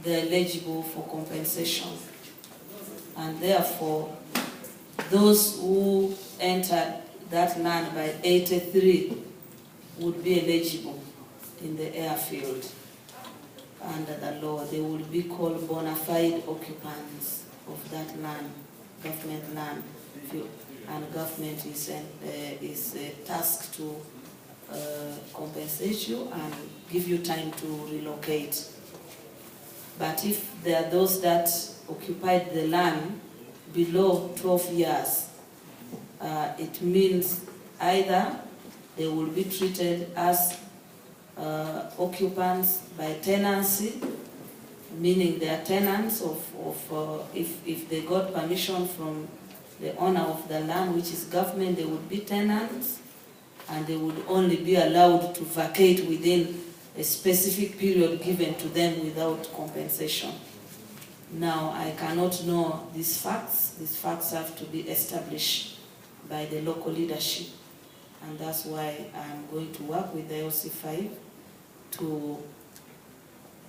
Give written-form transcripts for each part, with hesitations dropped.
they're eligible for compensation. And therefore, those who entered that land by 83 would be eligible in the airfield under the law. They would be called bona fide occupants of that land, government land, and government is tasked to compensate you and give you time to relocate. But if there are those that occupied the land below 12 years, it means either they will be treated as occupants by tenancy, meaning they are tenants if they got permission from the owner of the land, which is government, they would be tenants, and they would only be allowed to vacate within a specific period given to them without compensation. Now, I cannot know these facts. These facts have to be established by the local leadership, and that's why I'm going to work with the LC5 to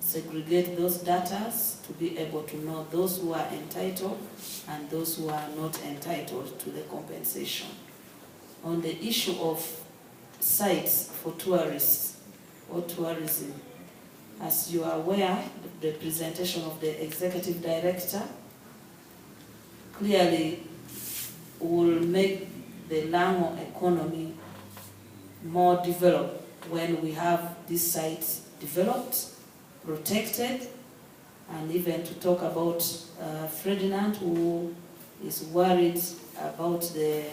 segregate those data to be able to know those who are entitled and those who are not entitled to the compensation. On the issue of sites for tourists or tourism, as you are aware, the presentation of the executive director clearly will make the Lamu economy more developed when we have these sites developed, protected, and even to talk about Ferdinand, who is worried about the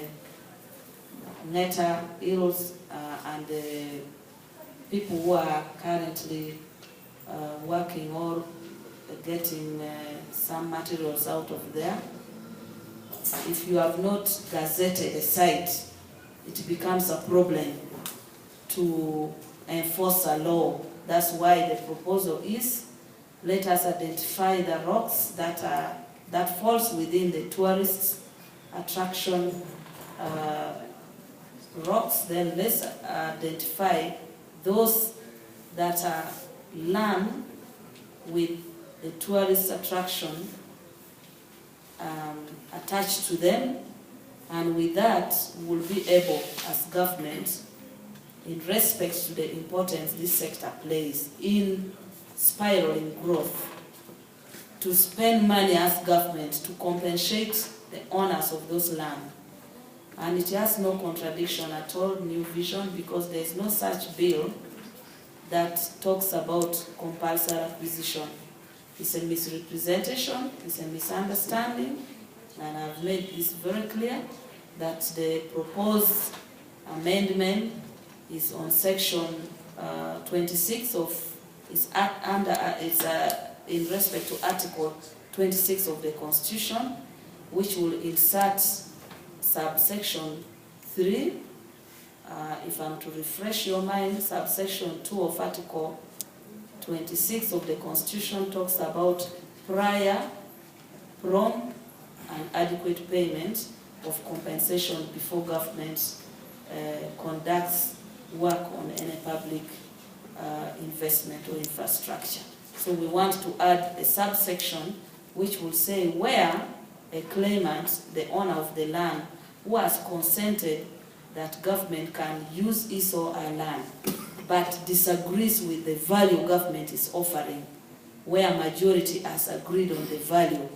Neta ills and the people who are currently working or getting some materials out of there. If you have not gazetted a site, it becomes a problem to enforce a law. That's why the proposal is, let us identify the rocks that falls within the tourist attraction rocks, then let's identify those that are land with the tourist attraction attached to them, and with that we'll be able as government, in respect to the importance this sector plays in spiraling growth, to spend money as government to compensate the owners of those land. And it has no contradiction at all, New Vision, because there is no such bill that talks about compulsory acquisition. It's a misrepresentation, it's a misunderstanding, and I've made this very clear that the proposed amendment is on section 26 of, in respect to article 26 of the Constitution, which will insert subsection 3, if I'm to refresh your mind, subsection 2 of article 26 of the Constitution talks about prior, prompt, and adequate payment of compensation before government conducts work on any public investment or infrastructure. So we want to add a subsection which will say where a claimant, the owner of the land, who has consented that government can use his or her land, but disagrees with the value government is offering, where majority has agreed on the value,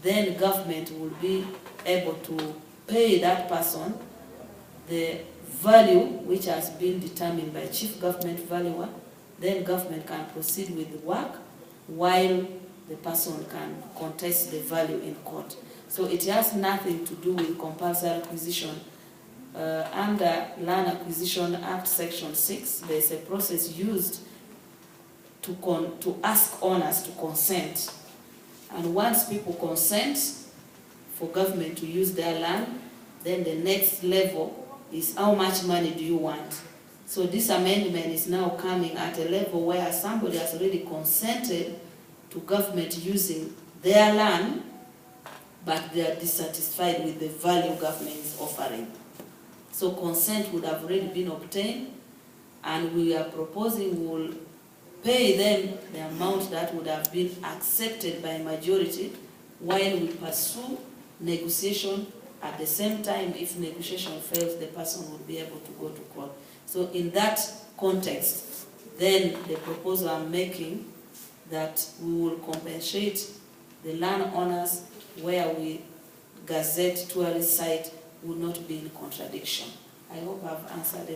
then government will be able to pay that person the value which has been determined by chief government valuer. Then government can proceed with the work while the person can contest the value in court. So it has nothing to do with compulsory acquisition. Under Land Acquisition Act Section 6, there is a process used to ask owners to consent. And once people consent for government to use their land, then the next level is how much money do you want? So this amendment is now coming at a level where somebody has already consented to government using their land, but they are dissatisfied with the value government is offering. So consent would have already been obtained, and we are proposing we will pay them the amount that would have been accepted by majority while we pursue negotiation. At the same time, if negotiation fails, the person would be able to go to court. So in that context, then the proposal I'm making that we will compensate the landowners where we gazette tourist site would not be in contradiction. I hope I've answered